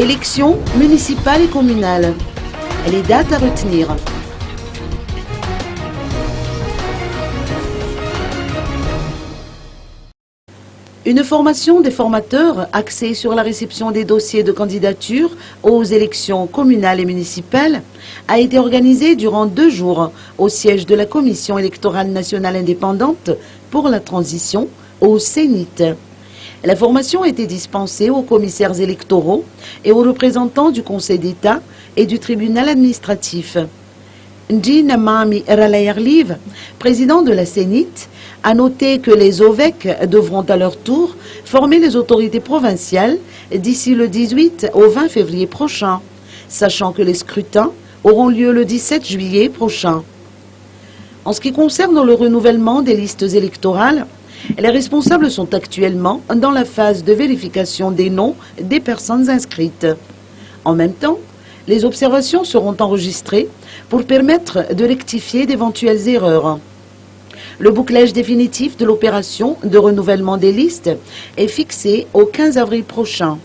Élections municipales et communales. Les dates à retenir. Une formation des formateurs axée sur la réception des dossiers de candidature aux élections communales et municipales a été organisée durant 2 jours au siège de la Commission électorale nationale indépendante pour la transition, au CENIT. La formation a été dispensée aux commissaires électoraux et aux représentants du Conseil d'État et du tribunal administratif. Ndjina Mami Ralayarliv, président de la CENIT, a noté que les OVEC devront à leur tour former les autorités provinciales d'ici le 18 au 20 février prochain, sachant que les scrutins auront lieu le 17 juillet prochain. En ce qui concerne le renouvellement des listes électorales, les responsables sont actuellement dans la phase de vérification des noms des personnes inscrites. En même temps, les observations seront enregistrées pour permettre de rectifier d'éventuelles erreurs. Le bouclage définitif de l'opération de renouvellement des listes est fixé au 15 avril prochain.